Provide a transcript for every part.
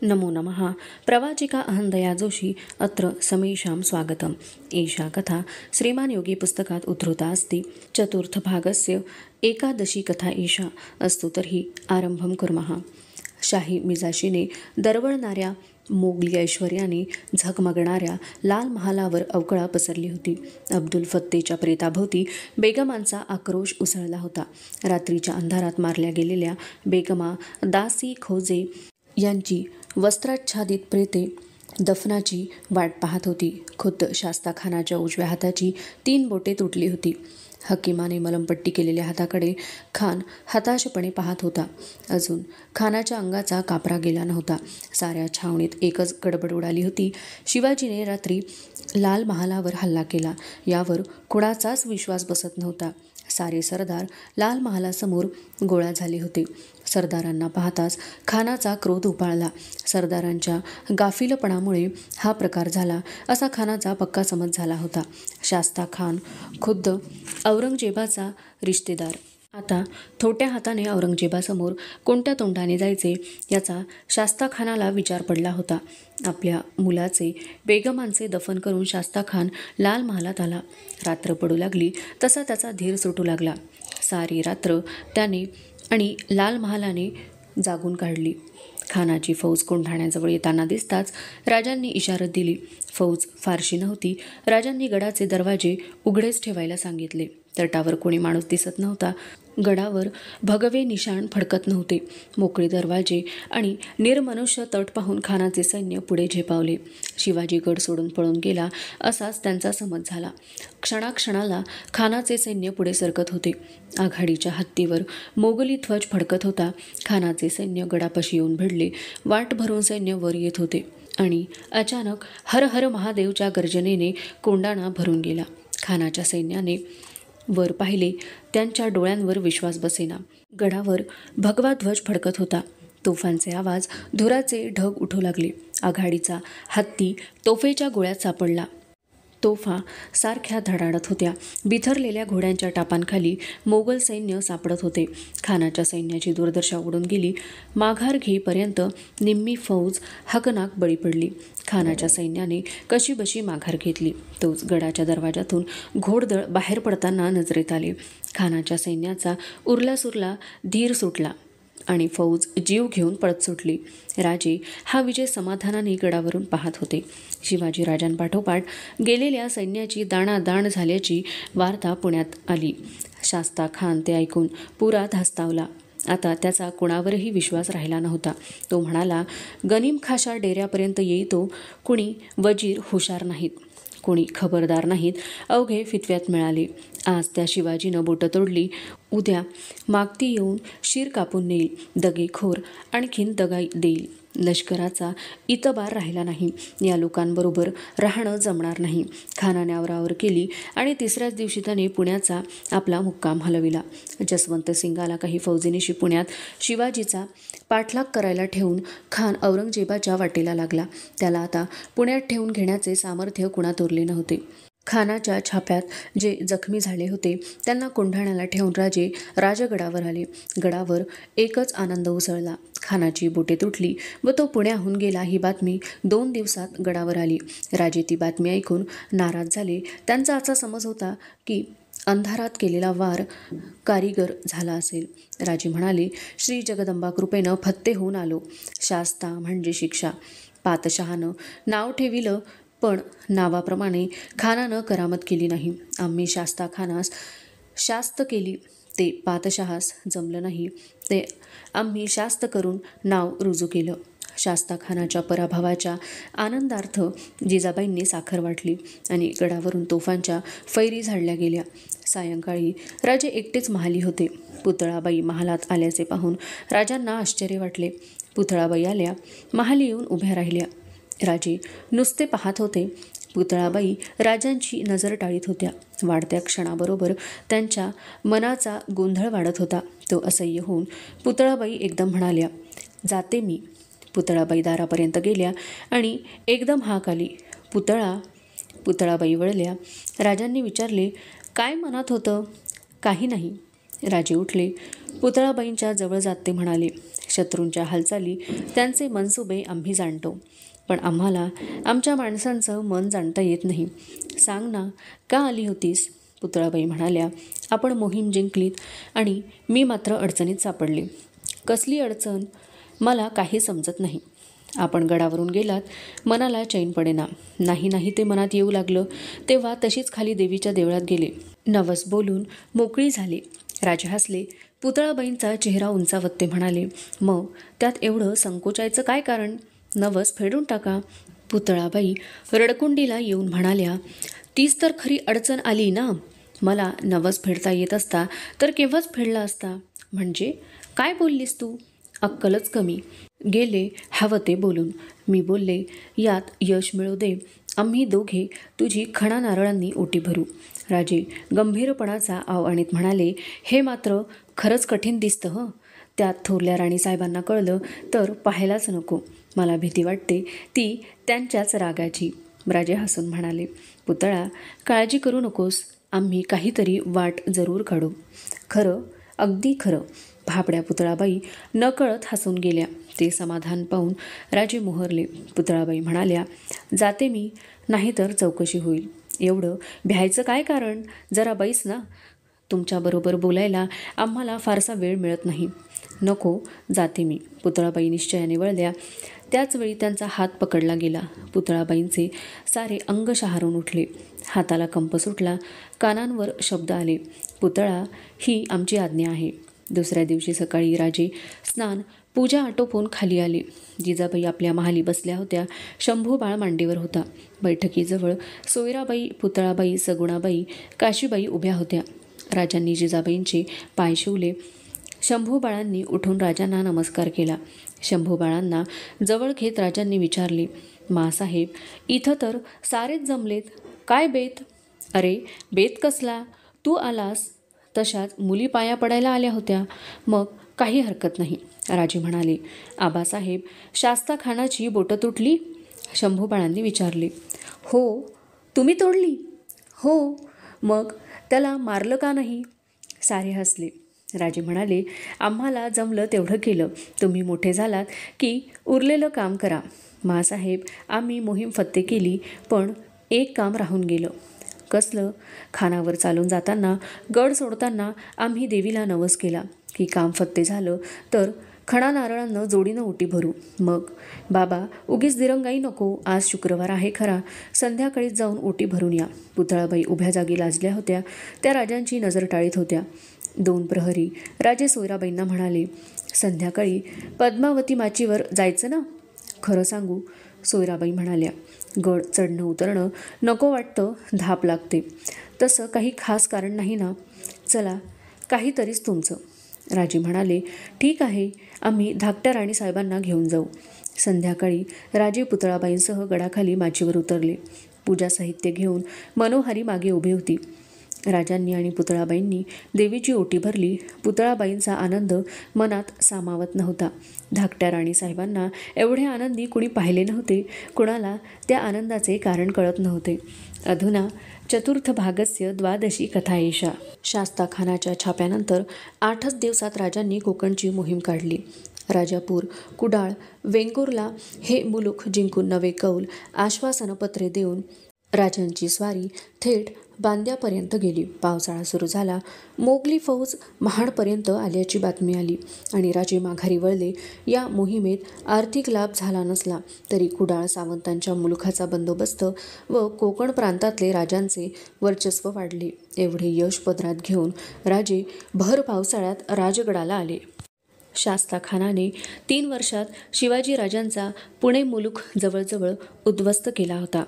नमो नमः। प्रवाचिका अहंदया जोशी अत्र समेषां स्वागतम्। एषा कथा श्रीमान योगी पुस्तकात् उद्धृता अस्ति। चतुर्थभागस्य एकादशी कथा एषा अस्तु। तर्हि आरंभं कुर्मः। शाही मिजाशीने दरवळणाऱ्या मोगली ऐश्वर्याने झगमगणाऱ्या लाल महालावर अवकळा पसरली होती. अब्दुल फत्तेच्या प्रेताभोवती बेगमांचा आक्रोश उसळला होता. रात्रीच्या अंधारात मारल्या गेलेल्या बेगमा दासी खोजे यांची वस्त्राच्छादित प्रेते दफनाची वाट पाहत होती. खुद्द शास्ताखानाच्या उजव्या हाताची 3 बोटे तुटली होती. हकीमाने मलमपट्टी केलेल्या हाताकडे खान हताशपणे पाहत होता. अजून खानाच्या अंगाचा कापरा गेला नव्हता. साऱ्या छावणीत एकच गडबड उडाली होती. शिवाजीने रात्री लाल महालावर हल्ला केला यावर कुणाचाच विश्वास बसत नव्हता. सारे सरदार लाल महालासमोर गोळा झाले होते. सरदारांना पाहताच खानाचा क्रोध उपाळला. सरदारांच्या गाफिलपणामुळे हा प्रकार झाला असा खानाचा पक्का समज झाला होता. शास्ता खान खुद्द औरंगजेबाचा रिश्तेदार. आता थोट्या हाताने औरंगजेबासमोर कोणत्या तोंडाने जायचे याचा शास्ताखानाला विचार पडला होता. आपल्या मुलाचे बेगमांचे दफन करून शास्ताखान लाल महालात आला. रात्र पडू लागली तसा त्याचा धीर सुटू लागला. सारी रात्र त्याने आणि लाल महालाने जागून काढली. खानाची फौज कोंढाण्याजवळ येताना दिसताच राजांनी इशारत दिली. फौज फारशी नव्हती. राजांनी गडाचे दरवाजे उघडेच ठेवायला सांगितले. तटावर कोणी माणूस दिसत नव्हता. गडावर भगवे निशाण फडकत नव्हते. मोकळे दरवाजे आणि निर्मनुष्य तट पाहून खानाचे सैन्य पुढे झेपावले. शिवाजी गड सोडून पळून गेला असाच त्यांचा समज झाला. क्षणाक्षणाला खानाचे सैन्य पुढे सरकत होते. आघाडीच्या हत्तीवर मोगली ध्वज फडकत होता. खानाचे सैन्य गडापाशी येऊन भिडले. वाट भरून सैन्य वर येत होते आणि अचानक हर हर महादेवच्या गर्जनेने कोंडाणा भरून गेला. खानाच्या सैन्याने वर पाहिले. त्यांच्या डोळ्यांवर विश्वास बसेना. गडावर भगवा ध्वज फडकत होता. तोफांचे आवाज, धुराचे ढग उठू लागले. आघाडीचा हत्ती तोफेच्या गोळ्यात सापडला. तोफा सारख्या धडाडत होत्या. बिथरलेल्या घोड्यांच्या टापांखाली मोगल सैन्य सापडत होते. खानाच्या सैन्याची दुर्दशा उडून गेली. माघार घेईपर्यंत निम्मी फौज हकनाक बळी पडली. खानाच्या सैन्याने कशीबशी माघार घेतली. तोच गडाच्या दरवाजातून घोडदळ बाहेर पडताना नजरेत आले. खानाच्या सैन्याचा उरलासुरला धीर सुटला आणि फौज जीव घेऊन पळत सुटली. राजे हा विजय समाधानाने गडावरून पाहत होते. शिवाजी राजांपाठोपाठ गेलेल्या सैन्याची दाणादाण झाल्याची वार्ता पुण्यात आली. शास्ता खान ते ऐकून पुरा धास्तावला. आता त्याचा कोणावरही विश्वास राहिला नव्हता. तो म्हणाला, गनीमखाशा डेऱ्यापर्यंत येईतो कुणी वजीर हुशार नाहीत, कोणी खबरदार नाहीत, अवघे फितव्यात मिळाले. आज त्या शिवाजीनं बोटं तोडली, उद्या मागती येऊन शिर कापून नेईल. दगेखोर आणखीन दगा देईल. लष्कराचा इतबार राहिला नाही. या लोकांबरोबर राहणं जमणार नाही. खानाने आवरावर केली आणि तिसऱ्याच दिवशी त्याने पुण्याचा आपला मुक्काम हलविला. जसवंत सिंगाला काही फौजेनिशी पुण्यात शिवाजीचा पाठलाग करायला ठेवून खान औरंगजेबाच्या वाटेला लागला. त्याला आता पुण्यात ठेवून घेण्याचे सामर्थ्य कुणात उरले नव्हते. खानाच्या छाप्यात जे जखमी झाले होते त्यांना कोंढाण्याला ठेवून राजे राजगडावर आले. गडावर एकच आनंद उसळला. खानाची बोटे तुटली व तो पुण्याहून गेला ही बातमी 2 दिवसात गडावर आली. राजे ती बातमी ऐकून नाराज झाले. त्यांचा असा समज होता की अंधारात केलेला वार कारीगर झाला असेल. राजे म्हणाले, श्री जगदंबा कृपेनं फत्ते होऊन आलो. शास्ता म्हणजे शिक्षा. पातशहानं नाव ठेविलं पण नावाप्रमाणे खानानं करामत केली नाही. आम्ही शास्ता खानास शास्त केली, ते पातशहास जमलं नाही. ते आम्ही शास्त करून नाव रुजू केलं. शास्ता खानाच्या पराभवाच्या आनंदार्थ जिजाबाईंनी साखर वाटली आणि गडावरून तोफांच्या फैरी झाडल्या गेल्या. सायंकाळी राजे एकटेच महाली होते. पुतळाबाई महालात आल्याचे पाहून राजांना आश्चर्य वाटले. पुतळाबाई आल्या. महाली येऊन उभ्या राहिल्या. राजे नुसते पाहत होते. पुतळाबाई राजांची नजर टाळीत होत्या. वाढत्या क्षणाबरोबर त्यांच्या मनाचा गोंधळ वाढत होता. तो असह्य होऊन पुतळाबाई एकदम म्हणाल्या, जाते मी. पुतळाबाई दारापर्यंत गेल्या आणि एकदम हाक आली, पुतळा. पुतळाबाई वळल्या. राजांनी विचारले, काय मनात होतं? काही नाही. राजे उठले. पुतळाबाईंच्या जवळ जात ते म्हणाले, शत्रूंच्या हालचाली, त्यांचे मनसुबे आम्ही जाणतो, पण आम्हाला आमच्या माणसांचं मन जाणता येत नाही. सांग ना, का आली होतीस? पुतळाबाई म्हणाल्या, आपण मोहीम जिंकलीत आणि मी मात्र अडचणीत सापडले. कसली अडचण? मला काही समजत नाही. आपण गडावरून गेलात, मनाला चैन पडेना. नाही ते मनात येऊ लागलं तेव्हा तशीच खाली देवीच्या देवळात गेले. नवस बोलून मोकळी झाले. राजे हसले. पुतळाबाईंचा चेहरा उंचावत ते म्हणाले, मग त्यात एवढं संकोचायचं काय कारण? नवस फेडून टाका. पुतळाबाई रडकुंडीला येऊन म्हणाल्या, तीच तर खरी अडचण आली ना. मला नवस फेडता येत असता तर केव्हाच फेडला असता. म्हणजे काय बोललीस तू? अक्कलच कमी. गेले हवं ते बोलून. मी बोलले, यात यश मिळू दे. आम्ही दोघे तुझी खणा नारळांनी ओटी भरू. राजे गंभीरपणाचा आव आणीत म्हणाले, हे मात्र खरंच कठीण दिसतं हं. त्यात थोरल्या राणीसाहेबांना कळलं तर पाहायलाच नको. मला भीती वाटते ती त्यांच्याच रागाची. राजे हसून म्हणाले, पुतळा, काळजी करू नकोस. आम्ही काहीतरी वाट जरूर काढू. खरं, अगदी खरं. भाबड्या पुतळाबाई नकळत हसून गेल्या. ते समाधान पाहून राजे मोहरले. पुतळाबाई म्हणाल्या, जाते मी, नाहीतर चौकशी होईल. एवढं भ्यायचं काय कारण? जरा बैस ना. तुमच्याबरोबर बोलायला आम्हाला फारसा वेळ मिळत नाही. नको, जाते मी. पुतळाबाई निश्चयाने वळल्या. त्याचवेळी त्यांचा हात पकडला गेला. पुतळाबाईंचे सारे अंग शहारून उठले. हाताला कंप सुटला. कानांवर शब्द आले, पुतळा, ही आमची आज्ञा आहे. दुसऱ्या दिवशी सकाळी राजे स्नान पूजा आटोपून खाली आले. जिजाबाई आपल्या महाली बसल्या होत्या. शंभूबाळ मांडीवर होता. बैठकीजवळ सोयराबाई, पुतळाबाई, सगुणाबाई, काशीबाई उभ्या होत्या. राजांनी जिजाबाईंचे पाय शिवले. शंभूबाळांनी उठून राजांना नमस्कार केला. शंभूबाळांना जवळ घेत राजांनी विचारले, मासाहेब, इथं तर सारेच जमलेत. काय बेत? अरे, बेत कसला? तू आलास तशाच मुली पाया पडायला आल्या होत्या. मग काही हरकत नाही. राजे म्हणाले, आबासाहेब, शास्ता खानाची बोटं तुटली? शंभूबाळांनी विचारले. हो. तुम्ही तोडली? हो. मग त्याला मारलं का नाही? सारे हसले. राजे म्हणाले, आम्हाला जमलं तेवढं केलं. तुम्ही मोठे झालात की उरलेलं काम करा. मासाहेब, आम्ही मोहीम फत्ते केली, पण एक काम राहून गेलं. कसलं? खानावर चालून जाताना, गड सोडताना आम्ही देवीला नवस केला की काम फत्ते झालं तर खणा नारळांनं जोडीनं ओटी भरू. मग बाबा, उगीच दिरंगाई नको. आज शुक्रवार आहे खरा, संध्याकाळीच जाऊन ओटी भरून या. पुतळाबाई उभ्या जागी लाजल्या होत्या. त्या राजांची नजर टाळीत होत्या. 2 प्रहरी राजे सोयराबाईंना म्हणाले, संध्याकाळी पद्मावती माचीवर जायचं ना? खरं सांगू, सोयराबाई म्हणाल्या, गड चढणं उतरणं नको वाटतं, धाप लागते. तसं काही खास कारण नाही ना? चला, काहीतरीच तुमचं. राजे म्हणाले, ठीक आहे, आम्ही धाकट्या राणीसाहेबांना घेऊन जाऊ. संध्याकाळी राजे पुतळाबाईंसह गडाखाली माचीवर उतरले. पूजा साहित्य घेऊन मनोहारी मागे उभी होती. राजांनी आणि पुतळाबाईंनी देवीची ओटी भरली. पुतळाबाईंचा आनंद मनात सामावत नव्हता. धाकट्या राणीसाहेबांना एवढे आनंदी कुणी पाहिले नव्हते. कुणाला त्या आनंदाचे कारण कळत नव्हते. अधुना चतुर्थ भागस्य द्वादशी कथा एषा. शास्ता खानाच्या छाप्यानंतर 8च दिवसात राजांनी कोकणची मोहीम काढली. राजापूर, कुडाळ, वेंगुर्ला हे मुलूक जिंकून नवे कौल, आश्वासनपत्रे देऊन राजांची स्वारी थेट बांद्यापर्यंत गेली. पावसाळा सुरू झाला. मोगली फौज महाडपर्यंत आल्याची बातमी आली आणि राजे माघारी वळले. या मोहिमेत आर्थिक लाभ झाला नसला तरी कुडाळ सावंतांच्या मुलुखाचा बंदोबस्त व कोकण प्रांतातले राजांचे वर्चस्व वाढले. एवढे यश पदरात घेऊन राजे भर पावसाळ्यात राजगडाला आले. शास्ता खानाने 3 वर्षात शिवाजी राजांचा पुणे मुलूख जवळजवळ उद्ध्वस्त केला होता.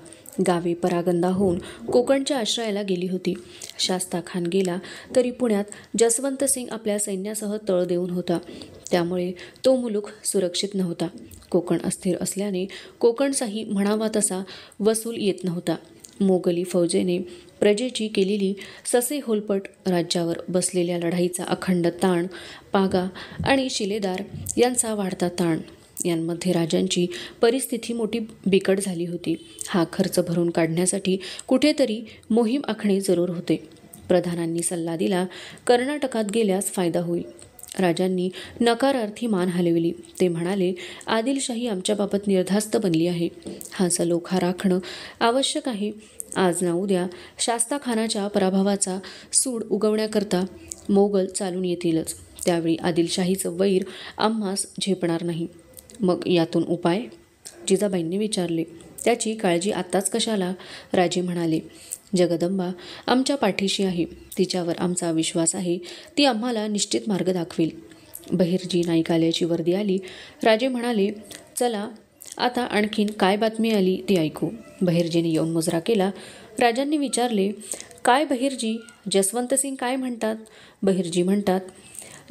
गावे परागंदा होऊन कोकणच्या आश्रयाला गेली होती. शास्ता खान गेला तरी पुण्यात जसवंत सिंग आपल्या सैन्यासह तळ देऊन होता. त्यामुळे तो मुलूख सुरक्षित नव्हता. कोकण अस्थिर असल्याने कोकणचाही म्हणावा तसा वसूल येत नव्हता. मोगली फौजेने प्रजेची केलेली ससे होलपट, राज्यावर बसलेल्या लढाईचा अखंड ताण, पागा आणि शिलेदार यांचा वाढता ताण यांमध्ये राजांची परिस्थिती मोठी बिकट झाली होती. हा खर्च भरून काढण्यासाठी कुठेतरी मोहीम आखणे जरूर होते. प्रधानांनी सल्ला दिला, कर्नाटकात गेल्यास फायदा होईल. राजांनी नकारार्थी मान हलविली. ते म्हणाले, आदिलशाही आमच्याबाबत निर्धास्त बनली आहे. हा सलोखा राखणं आवश्यक आहे. आज ना उद्या शास्ताखानाच्या पराभवाचा सूड उगवण्याकरता मोगल चालून येतीलच. त्यावेळी आदिलशाहीचं वैर आम्हास झेपणार नाही. मग यातून उपाय? जिजाबाईंनी विचारले. त्याची काळजी आत्ताच कशाला? राजे म्हणाले, जगदंबा आमच्या पाठीशी आहे. तिच्यावर आमचा विश्वास आहे. ती आम्हाला निश्चित मार्ग दाखवेल. बहिर्जी नाईक आल्याची वर्दी आली. राजे म्हणाले, चला आता आणखीन काय बातमी आली ती ऐकू. बहिर्जीने येऊन मुजरा केला. राजांनी विचारले, काय बहिर्जी, जसवंतसिंग काय म्हणतात? बहिर्जी म्हणतात,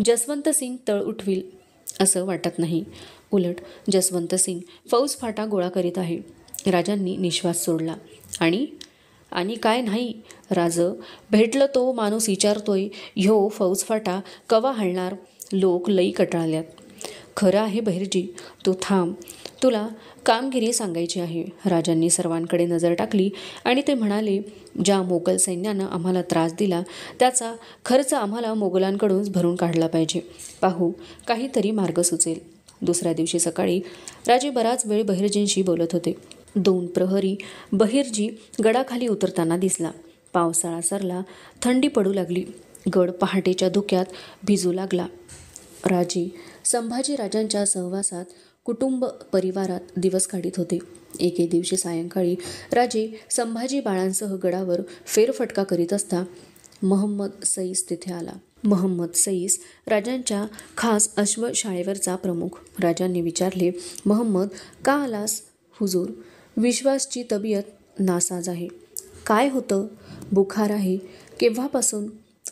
जसवंतसिंग तळ उठविल असं वाटत नाही. उलट जसवंतसिंग फौजफाटा गोळा करीत आहे. राजांनी निश्वास सोडला. आणि काय नाही राज, भेटलं तो माणूस विचारतोय, ह्यो फौजफाटा कवा हलणार? लोक लई कटाळल्यात. खरं आहे बहिर्जी, तू थांब, तुला कामगिरी सांगायची आहे. राजांनी सर्वांकडे नजर टाकली आणि ते म्हणाले, ज्या मोगल सैन्यानं आम्हाला त्रास दिला त्याचा खर्च आम्हाला मोगलांकडूनच भरून काढला पाहिजे. पाहू, काहीतरी मार्ग सुचेल. दुसऱ्या दिवशी सकाळी राजे बराच वेळ बहिर्जींशी बोलत होते. 2 प्रहरी बहिर्जी गडाखाली उतरताना दिसला. पावसाळा सरला, थंडी पडू लागली. गड पहाटेच्या धुक्यात भिजू लागला. राजे संभाजी राजांच्या सहवासात कुटुंब परिवारात दिवस काढीत होते. एके दिवशी सायंकाळी राजे संभाजी बाळांसह गडावर फेरफटका करीत असता महंमद सईस तिथे आला. महंमद सईस राजांच्या खास अश्वशाळेवरचा प्रमुख. राजांनी विचारले, महंमद का आलास? हुजूर, विश्वासची तब्येत नासाज आहे. काय होतं? बुखार आहे. केव्हापासून?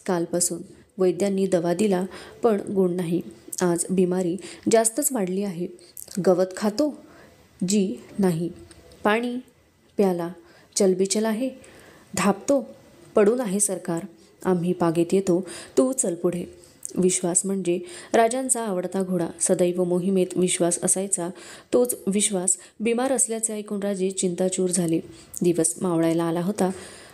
कालपासून. वैद्यांनी दवा दिला पण गुण नाही. आज बिमारी जास्तच वाढली आहे. गवत खातो? जी नाही. पाणी? प्याला. चलबिचल आहे? धापतो? पडून आहे सरकार. आम्ही पागेत येतो, तू चल पुढे. विश्वास म्हणजे राजांचा आवडता घोडा. सदैव मोहिमेत विश्वास असायचा. तोच विश्वास बिमार असल्याचे ऐकून राजे चिंताचूर झाले. दिवस मावळायला आला होता.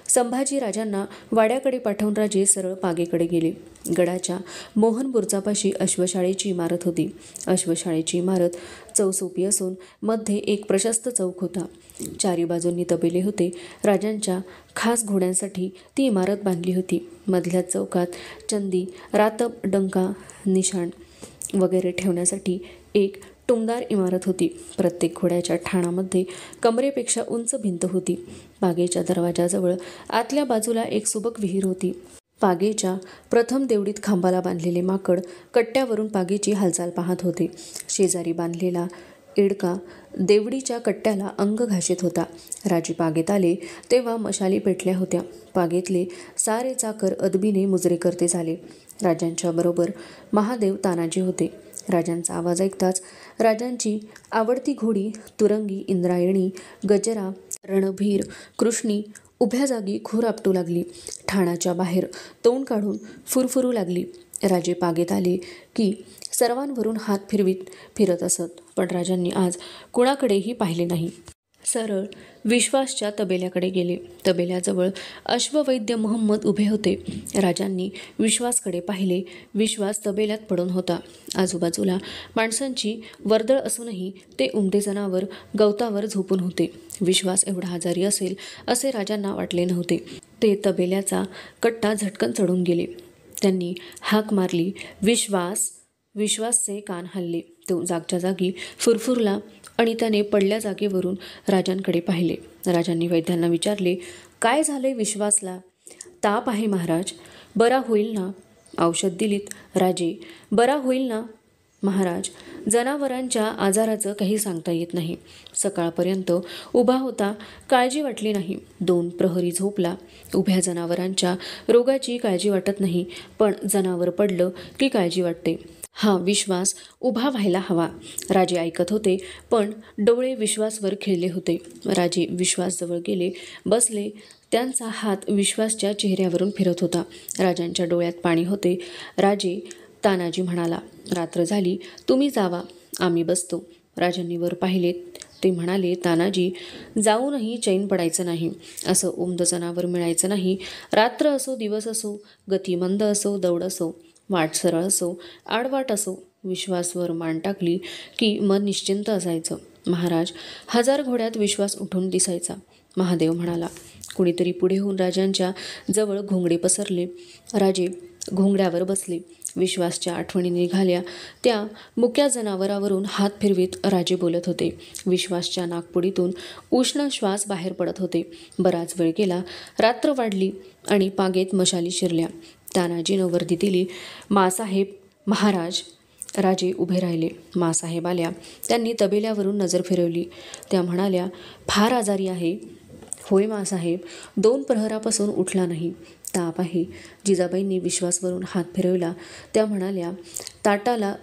संभाजी राजांना वाड्याकडे पाठवून राजे सरळ पागेकडे गेले. गडाच्या मोहन बुरुजापाशी अश्वशाळेची इमारत होती. अश्वशाळेची इमारत चौसोपी असून मध्ये एक प्रशस्त चौक होता. चारी बाजूंनी तबेले होते. राजांच्या खास घोड्यांसाठी ती इमारत बांधली होती. मधल्या चौकात चंदी, रातब, डंका, निशाण वगैरे ठेवण्यासाठी एक टुमदार इमारत होती. प्रत्येक घोड्याच्या ठाणामध्ये कमरेपेक्षा उंच भिंत होती. पागेच्या दरवाजाजवळ आतल्या बाजूला एक सुबक विहीर होती. पागेच्या प्रथम देवडीत खांबाला बांधलेले माकड कट्ट्यावरून पागेची हालचाल पाहत होते. शेजारी बांधलेला एडका देवडीच्या कट्ट्याला अंग घाशीत होता. राजे पागेत आले तेव्हा मशाली पेटल्या होत्या. पागेतले सारे चाकर अदबीने मुजरे करते झाले. राजांच्या बरोबर महादेव तानाजी होते. राजांचा आवाज ऐकताच राजांची आवडती घोडी तुरंगी, इंद्रायणी, गजरा, रणभीर, कृष्णी उभ्या जागी खूर आपटू लागली. ठाणाच्या बाहेर तोंड काढून फुरफुरू लागली. राजे पागेत आले की सर्वांवरून हात फिरत असत. पण राजांनी आज कुणाकडेही पाहिले नाही. सरळ विश्वासच्या तबेल्याकडे गेले. तबेल्याजवळ अश्ववैद्य महंमद उभे होते. राजांनी विश्वासकडे पाहिले. विश्वास तबेल्यात पडून होता. आजूबाजूला माणसांची वर्दळ असूनही ते उमदे जनावर गवतावर झोपून होते. विश्वास एवढा आजारी असेल असे राजांना वाटले नव्हते. ते तबेल्याचा कट्टा झटकन चढून गेले. त्यांनी हाक मारली, विश्वास. विश्वासचे कान हलले. तो जागच्या जागी फुरफुरला आणि त्याने पडल्या जागेवरून राजांकडे पाहिले. राजांनी वैद्यांना विचारले, काय झाले विश्वासला? ताप आहे महाराज. बरा होईल ना? औषध दिलीत? राजे, बरा होईल ना? महाराज, जनावरांच्या आजाराचं काही सांगता येत नाही. सकाळपर्यंत उभा होता, काळजी वाटली नाही. 2 प्रहरी झोपला. उभ्या जनावरांच्या रोगाची काळजी वाटत नाही, पण जनावर पडलं की काळजी वाटते. हा विश्वास उभा व्हायला हवा. राजे ऐकत होते, पण डोळे विश्वासवर खिळले होते. राजे विश्वासजवळ गेले, बसले. त्यांचा हात विश्वासच्या चेहऱ्यावरून फिरत होता. राजांच्या डोळ्यात पाणी होते. राजे तानाजी म्हणाला, रात्र झाली, तुम्ही जावा, आम्ही बसतो. राजांनी वर पाहिले ते म्हणाले, तानाजी, जाऊनही चैन पडायचं नाही. असं ओमद जनावर मिळायचं नाही. रात्र असो, दिवस असो, गती मंद असो, दौड असो, वाट सरळ असो, आडवाट असो, विश्वासवर मान टाकली की मन निश्चिंत असायचं. महाराज, 1000 घोड्यात विश्वास उठून दिसायचा. महादेव म्हणाला. कुणीतरी पुढे होऊन राजांच्या जवळ घोंगडे पसरले. राजे घोंगड्यावर बसले. विश्वासच्या आठवणी निघाल्या. त्या मुक्या जनावरावरून हात फिरवीत राजे बोलत होते. विश्वासच्या नाकपुडीतून उष्ण श्वास बाहेर पडत होते. बराच वेळ गेला. रात्र वाढली आणि पागेत मशाली शिरल्या. तानाजीनं वर्दी दिली. मासाहेब, महाराज. राजे उभे राहिले. मासाहेब आल्या. त्यांनी तबेल्यावरून नजर फिरवली. त्या म्हणाल्या, फार आजारी आहे. होय मासाहेब, 2 प्रहरापासून उठला नाही. ताप आहे. जिजाबाईंनी विश्वासवरून हात फिरवला. त्या म्हणाल्या, ताटाला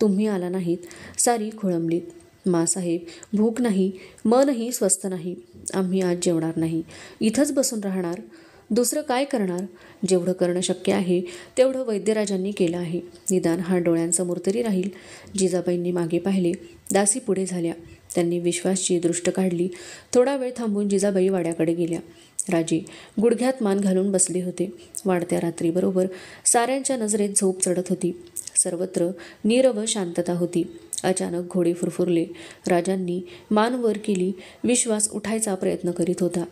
तुम्ही आला नाहीत. सारी खोळंबलीत. मासाहेब, भूक नाही, मनही स्वस्थ नाही. आम्ही आज जेवणार नाही. इथंच बसून राहणार. दुसरं काय करणार? जेवढं करणं शक्य आहे तेवढं वैद्यराजांनी केलं आहे. निदान हा डोळ्यांसमोर तरी राहील. जिजाबाईंनी मागे पाहिले. दासी पुढे झाल्या. त्यांनी विश्वासची दृष्ट काढली. थोडा वेळ थांबून जिजाबाई वाड्याकडे गेल्या. राजे गुडघ्यात मान घालून बसले होते. वाढत्या रात्रीबरोबर साऱ्यांच्या नजरेत झोप चढत होती. सर्वत्र नीरव शांतता होती. अचानक घोडे फुरफुरले. राजांनी मान वर केली. विश्वास उठायचा प्रयत्न करीत होता.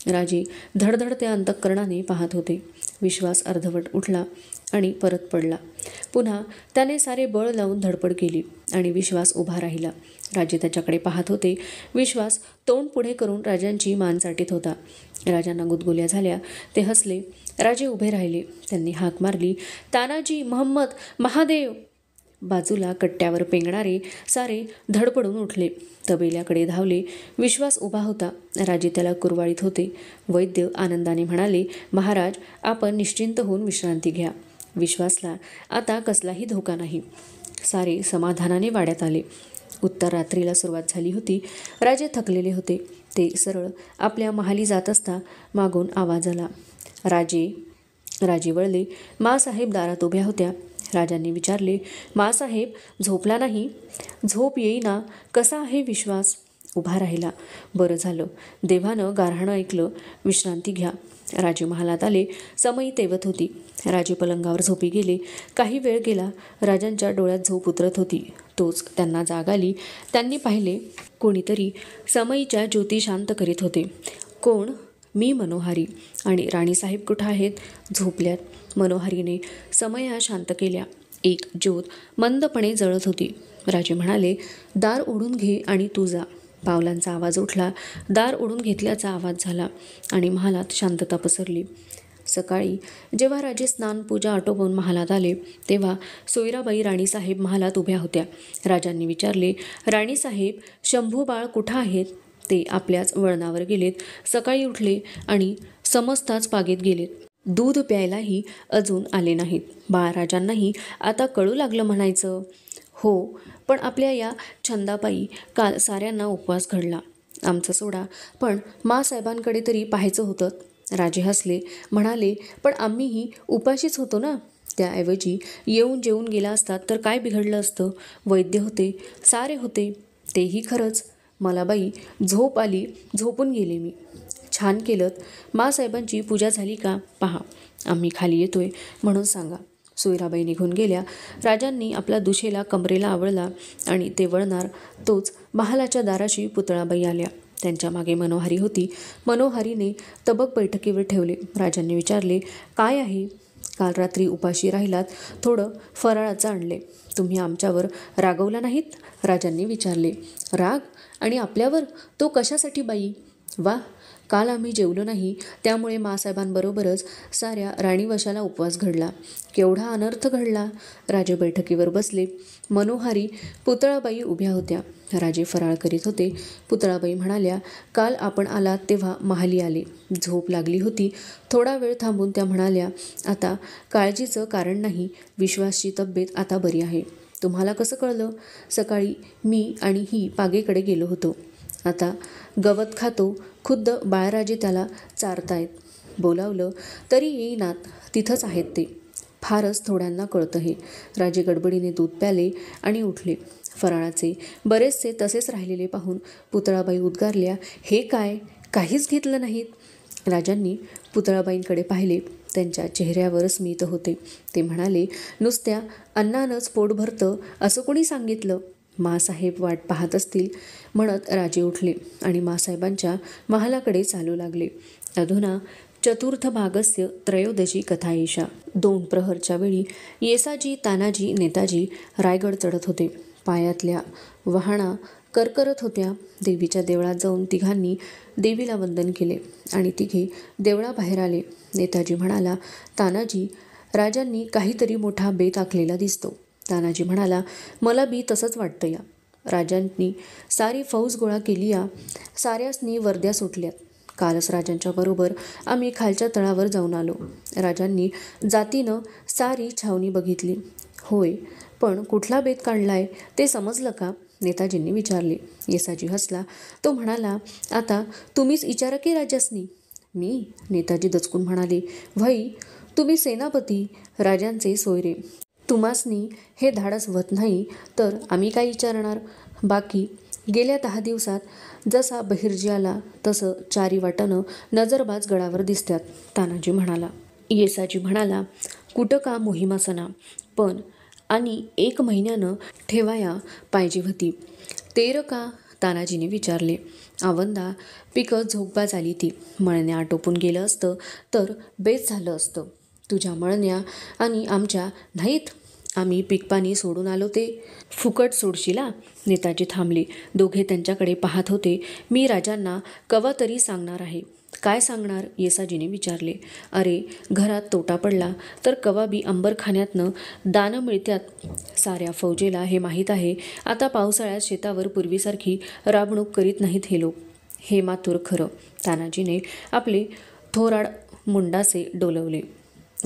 राजे धडधडत्या अंतःकरणाने पाहत होते. विश्वास अर्धवट उठला आणि परत पडला. पुन्हा त्याने सारे बळ लावून धडपड केली आणि विश्वास उभा राहिला. राजे त्याच्याकडे पाहत होते. विश्वास तोंड पुढे करून राजांची मान चाटीत होता. राजांना गुदगुल्या झाल्या. ते हसले. राजे उभे राहिले. त्यांनी हाक मारली, तानाजी, महम्मद, महादेव. बाजूला कट्ट्यावर पेंगणारे सारे धडपडून उठले. तबेल्याकडे धावले. विश्वास उभा होता. राजे त्याला कुरवाळीत होते. वैद्य आनंदाने म्हणाले, महाराज, आपण निश्चिंत होऊन विश्रांती घ्या. विश्वासला आता कसलाही धोका नाही. सारे समाधानाने वाड्यात आले. उत्तर रात्रीला सुरुवात झाली होती. राजे थकलेले होते. ते सरळ आपल्या महाली जात असता मागून आवाज आला, राजे. राजे वळले. मासाहेब दारात उभ्या होत्या. राजांनी विचारले, मासाहेब, झोपला नाही? झोप येईना. कसा आहे विश्वास? उभा राहिला. बरं झालं, देवानं गारहाणं ऐकलं. विश्रांती घ्या. राजे महालात आले. समई तेवत होती. राजे पलंगावर झोपी गेले. काही वेळ गेला. राजांच्या डोळ्यात झोप उतरत होती. तोच त्यांना जाग आली. त्यांनी पाहिले, कोणीतरी समईच्या ज्योती शांत करीत होते. कोण? मी, मनोहारी. आणि राणीसाहेब कुठं आहेत? झोपल्यात. मनोहारीने समया शांत केल्या. एक ज्योत मंदपणे जळत होती. राजे म्हणाले, दार ओढून घे आणि तू जा. पावलांचा आवाज उठला. दार ओढून घेतल्याचा आवाज झाला आणि महालात शांतता पसरली. सकाळी जेव्हा राजे स्नान पूजा आटोपून महालात आले तेव्हा सोयराबाई राणीसाहेब महालात उभ्या होत्या. राजांनी विचारले, राणीसाहेब, शंभू बाळ कुठं आहेत? ते आपल्याच वळणावर गेलेत. सकाळी उठले आणि समजताच पागेत गेलेत. दूध प्यायलाही अजून आले नाहीत. बाळराजांनाही आता कळू लागलं म्हणायचं. हो, पण आपल्या या छंदापायी काल साऱ्यांना उपवास घडला. आमचा सोडा, पण मासाहेबांकडे तरी पाहायचं होतं. राजे हसले. म्हणाले, पण आम्हीही उपाशीच होतो ना. त्याऐवजी येऊन जेवून गेला असतात तर काय बिघडलं असतं? वैद्य होते, सारे होते. तेही खरंच. मला बाई झोप आली, झोपून गेले मी. छान केलंत. मासाहेबांची पूजा झाली का? पहा, आम्ही खाली येतोय म्हणून सांगा. सोयराबाई निघून गेल्या. राजांनी आपला दुशेला कमरेला आवळला आणि ते वळणार तोच महालाच्या दाराशी पुतळाबाई आल्या. त्यांच्या मागे मनोहारी होती. मनोहारीने तबक बैठकीवर ठेवले. राजांनी विचारले, काय आहे? काल रात्री उपाशी राहिलात, थोडं फराळाचं आणले. तुम्ही आमच्यावर रागवला नाहीत? राजांनी विचारले. राग? आणि आपल्यावर? तो कशासाठी बाई? वा, काल आम्ही जेवलो नाही, त्यामुळे मासाहेबांबरोबरच साऱ्या राणीवशाला उपवास घडला. केवढा अनर्थ घडला. राजे बैठकीवर बसले. मनोहारी, पुतळाबाई उभ्या होत्या. राजे फराळ करीत होते. पुतळाबाई म्हणाल्या, काल आपण आलात तेव्हा महाली आले. झोप लागली होती. थोडा वेळ थांबून त्या म्हणाल्या, आता काळजीचं कारण नाही. विश्वासची तब्येत आता बरी आहे. तुम्हाला कसं कळलं? सकाळी मी आणि ही पागेकडे गेलो होतो. आता गवत खातो. खुद्द बाळराजे त्याला चारतायत. बोलावलं तरी येईनात. तिथंच आहेत ते. फारच थोड्यांना कळतं हे. राजे गडबडीने दूध प्याले आणि उठले. फराळाचे बरेचसे तसेच राहिलेले पाहून पुतळाबाई उद्गारल्या, हे काय, काहीच घेतलं नाहीत? राजांनी पुतळाबाईंकडे पाहिले. त्यांच्या चेहऱ्यावर स्मित होते. ते म्हणाले, नुसत्या अन्नानंच पोट भरतं असं कोणी सांगितलं? माँसाहेब वाट पाहत असतील म्हणत राजे उठले आणि माँसाहेबांच्या महालाकडे चालू लागले. अधुना चतुर्थ भागस्य त्रयोदशी कथा एषा. 2 प्रहरच्या वेळी येसाजी, तानाजी, नेताजी रायगड चढत होते. पायातल्या वहाणा करकरत होत्या. देवीच्या देवळात जाऊन तिघांनी देवीला वंदन केले आणि तिघे देवळाबाहेर आले. नेताजी म्हणाला, तानाजी, राजांनी काहीतरी मोठा बेत आखलेला दिसतो. तानाजी म्हणाला, मला बी तसंच वाटतं या. राजांनी सारी फौज गोळा केली या. साऱ्यासनी वर्द्या सुटल्यात. कालच राजांच्या बरोबर आम्ही खालच्या तळावर जाऊन आलो. राजांनी जातीनं सारी छावणी बघितली. होय, पण कुठला बेत काढलाय ते समजलं का? नेताजींनी विचारले. येसाजी हसला. तो म्हणाला, आता तुम्हीच विचारा की राजासनी. मी? नेताजी दचकून म्हणाले, व्हई, तुम्ही सेनापती, राजांचे सोयरे. तुम्हासनी हे धाडस व्हत नाही तर आम्ही काय विचारणार? बाकी गेल्या 10 दिवसात जसा बहिर्जी आला तसं 4 वाटानं नजरबाज गडावर दिसतात, तानाजी म्हणाला. येसाजी म्हणाला, कुठं का मोहिमासना, पण आणि 1 महिन्यानं ठेवाया पाहिजे होती. तेर का? तानाजीने विचारले. आवंदा, पिकं झोपबाज आली ती. मळण्या आटोपून गेलं असतं तर बेस झालं असतं. तुझ्या मळण्या आणि आमच्या नाहीत. आम्ही पीकपाणी सोडून आलो ते फुकट सोडशिला? नेताजी थांबले. दोघे त्यांच्याकडे पाहत होते. मी राजांना कवा तरी सांगणार आहे. काय सांगणार? येसाजीने विचारले. अरे, घरात तोटा पडला तर कवा बी अंबरखान्यातनं दानं मिळत्यात. साऱ्या फौजेला हे माहीत आहे. आता पावसाळ्यात शेतावर पूर्वीसारखी राबणूक करीत नाहीत हे लोक. हे मातूर खरं. तानाजीने आपले थोराड मुंडासे डोलवले.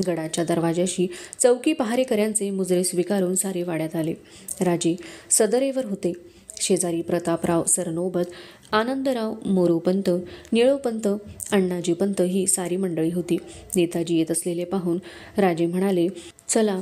गडाच्या दरवाजाशी चौकी पहारेकऱ्यांचे मुजरे स्वीकारून सारे वाड्यात आले. राजे सदरेवर होते. शेजारी प्रतापराव सरनोबत, आनंदराव मोरोपंत, निळोपंत, अण्णाजीपंत ही सारी मंडळी होती. नेताजी येत असलेले पाहून राजे म्हणाले, चला.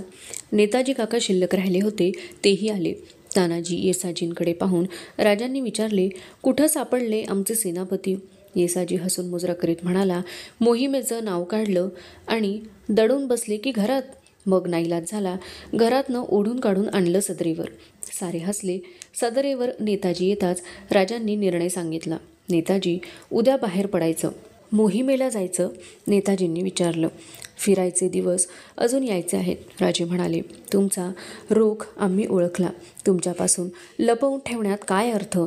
नेताजी काका शिल्लक राहिले होते तेही आले. तानाजी येसाजींकडे पाहून राजांनी विचारले, कुठं सापडले आमचे सेनापती? येसाजी हसून मुजरा करीत म्हणाला, मोहिमेचं नाव काढलं आणि दडून बसले की घरात. मग नाईलाज झाला. घरातनं ओढून काढून आणलं सदरेवर. सारे हसले. सदरेवर नेताजी येताच राजांनी निर्णय सांगितला. नेताजी, उद्या बाहेर पडायचं. मोहिमेला जायचं? नेताजींनी विचारलं. फिरायचे दिवस अजून यायचे आहेत, राजे म्हणाले. तुमचा रोख आम्ही ओळखला. तुमच्यापासून लपवून ठेवण्यात काय अर्थ?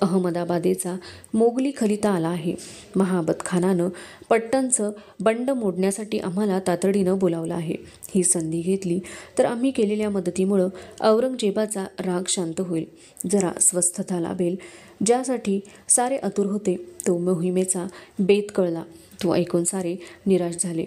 अहमदाबादेचा मोगली खलिता आला आहे. महाबत खानानं पट्टणचं बंड मोडण्यासाठी आम्हाला तातडीनं बोलावलं आहे. ही संधी घेतली तर आम्ही केलेल्या मदतीमुळं औरंगजेबाचा राग शांत होईल, जरा स्वस्थता लाभेल. ज्यासाठी सारे आतुर होते तो मोहिमेचा बेत कळला. तो ऐकून सारे निराश झाले.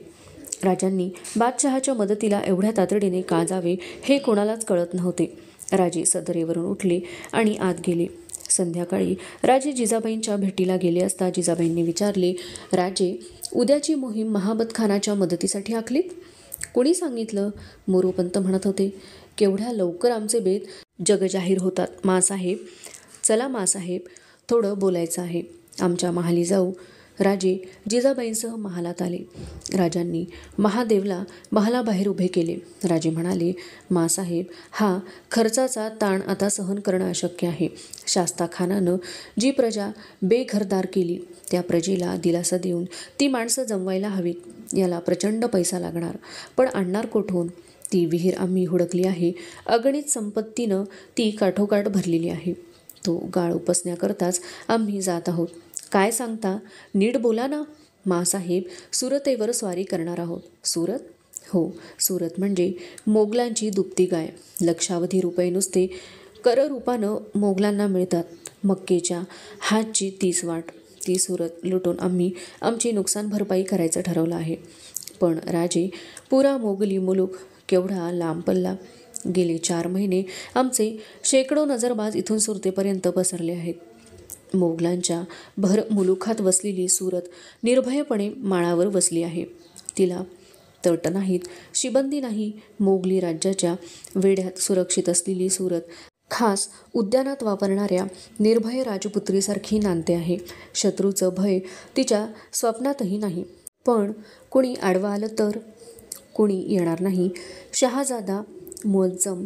राजांनी बादशहाच्या मदतीला एवढ्या तातडीने का जावे हे कोणालाच कळत नव्हते. राजे सदरेवरून उठले आणि आत गेले. संध्याकाळी राजे जिजाबाईंच्या भेटीला गेले असता जिजाबाईंनी विचारले, राजे, उद्याची मोहीम महाबत खानाच्या मदतीसाठी आखलीत? कोणी सांगितलं? मोरोपंत म्हणत होते. केवढ्या लवकर आमचे बेत जगजाहीर होतात माँसाहेब. चला माँसाहेब, थोडं बोलायचं आहे. आमच्या महाली जाऊ. राजे जिजाबाईंसह महालात आले. राजांनी महादेवला महालाबाहेर उभे केले. राजे म्हणाले, माँसाहेब, हा खर्चाचा ताण आता सहन करणं अशक्य आहे. शास्ता खानानं जी प्रजा बेघरदार केली त्या प्रजेला दिलासा देऊन ती माणसं जमवायला हवीत. याला प्रचंड पैसा लागणार, पण आणणार कोठून? ती विहीर आम्ही हुडकली आहे. अगणित संपत्तीनं ती काठोकाठ भरलेली आहे. तो गाळ उपसण्याकरताच आम्ही जात आहोत. काय सांगता? नीट बोला ना. माँसाहेब, सुरतेवर स्वारी करणार आहोत. सुरत? हो, सुरत म्हणजे मोगलांची दुपती गाय. लक्षावधी रुपये नुसते कररूपानं मोगलांना मिळतात. मक्केच्या हातची 30 वाट. ती सुरत लुटून आम्ही आमची नुकसान भरपाई करायचं ठरवलं आहे. पण राजे, पुरा मोगली मुलूक केवढा लांब पल्ला. गेले 4 महिने आमचे शेकडो नजरबाज इथून सुरतेपर्यंत पसरले आहेत. मोगलांच्या भर मुलुखात वसलेली सुरत निर्भयपणे माळावर वसली आहे. तिला तट नाहीत, शिबंदी नाही. मोगली राज्याच्या वेढ्यात सुरक्षित असलेली सुरत खास उद्यानात वापरणाऱ्या निर्भय राजपुत्रीसारखी नांदते आहे. शत्रूचं भय तिच्या स्वप्नातही नाही. पण कुणी आडवं आलं तर? कुणी येणार नाही. शहाजादा मुअज्जम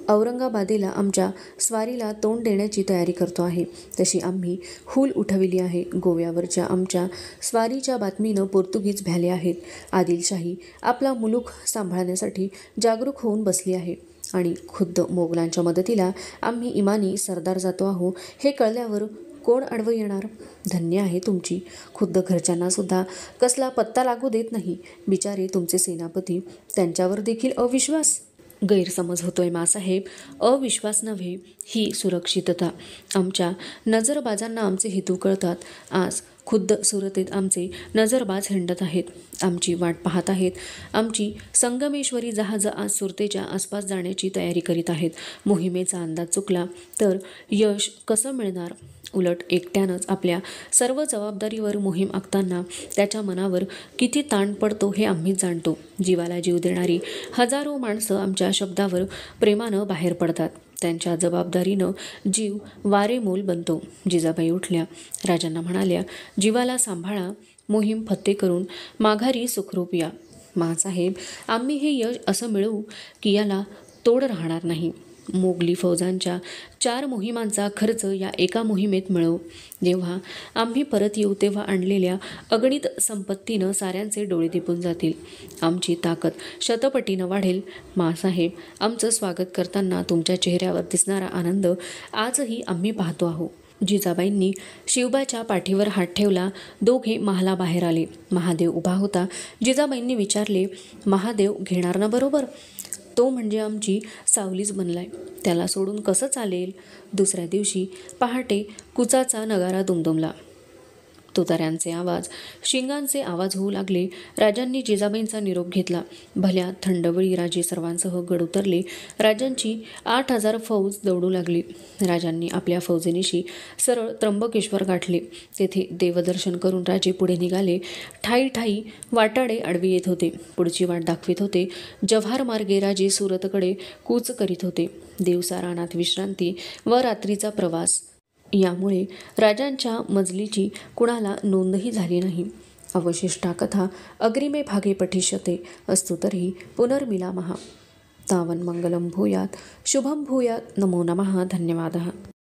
औरंगाबादेला आमच्या स्वारीला तोंड देण्याची तयारी करतो आहे. तशी आम्ही हूल उठविली आहे. गोव्यावरच्या आमच्या स्वारीच्या बातमीनं पोर्तुगीज भ्याले आहेत. आदिलशाही आपला मुलूख सांभाळण्यासाठी जागरूक होऊन बसली आहे आणि खुद्द मोगलांच्या मदतीला आम्ही इमानी सरदार जातो आहो हे कळल्यावर कोण आडवं येणार? धन्य आहे तुमची. खुद्द घरच्यांनासुद्धा कसला पत्ता लागू देत नाही. बिचारे तुमचे सेनापती, त्यांच्यावर देखील अविश्वास. गैरसमज होतोय मासाहेब. अविश्वास नव्हे, ही सुरक्षितता. आमच्या नजरबाजांना आमचे हेतू कळतात. आज खुद्द सुरतेत आमचे नजरबाज हिंडत आहेत. आमची वाट पाहत आहेत. आमची संगमेश्वरी जहाजं आज सुरतेच्या आसपास जाण्याची तयारी करीत आहेत. मोहिमेचा अंदाज चुकला तर यश कसं मिळणार? उलट एकट्यानंच आपल्या सर्व जबाबदारीवर मोहीम आखताना त्याच्या मनावर किती ताण पडतो हे आम्हीच जाणतो. जीवाला जीव देणारी हजारो माणसं आमच्या शब्दावर प्रेमानं बाहेर पडतात. त्यांच्या जबाबदारीनं जीव वारेमोल बनतो. जिजाबाई उठल्या. राजांना म्हणाल्या, जीवाला सांभाळा. मोहीम फत्ते करून माघारी सुखरूप या. मासाहेब, आम्ही हे यश असं मिळवू की याला तोड राहणार नाही. मोगली फौजांच्या 4 मोहिमांचा खर्च या एका मोहिमेत मिळवू. जेव्हा आम्ही परत येऊ तेव्हा आणलेल्या अगणित संपत्तीनं साऱ्यांचे डोळे दिपून जातील. आमची ताकद शतपटीनं वाढेल. मासाहेब, आमचं स्वागत करताना तुमच्या चेहऱ्यावर दिसणारा आनंद आजही आम्ही पाहतो आहोत. जिजाबाईंनी शिवबाच्या पाठीवर हात ठेवला. दोघे महालाबाहेर आले. महादेव उभा होता. जिजाबाईंनी विचारले, महादेव घेणार ना बरोबर? तो म्हणजे आमची सावलीच बनलाय. त्याला सोडून कसं चालेल? दुसऱ्या दिवशी पहाटे कुचाचा नगारा दुमदुमला. तुताऱ्यांचे आवाज, शिंगांचे आवाज होऊ लागले. राजांनी जिजाबाईंचा निरोप घेतला. भल्या थंडवळी राजे सर्वांसह गड उतरले. राजांची 8,000 फौज दौडू लागली. राजांनी आपल्या फौजेनिशी सरळ त्र्यंबकेश्वर गाठले. तेथे देवदर्शन करून राजे पुढे निघाले. ठाई ठाई वाटाडे आडवी येत होते. पुढची वाट दाखवित होते. जव्हार मार्गे राजे सुरतकडे कूच करीत होते. दिवसा रानात विश्रांती व रात्रीचा प्रवास. यामुळे राजांच्या मजलीची कुणाला नोंदही झाली नाही. अवशिष्टा कथा अग्रिमे भागे पठिष्यते. अस्तु तर्हि पुनर्मिलामः. तावन् मंगलं भूयात्, शुभं भूयात्. नमो नमः. धन्यवादः.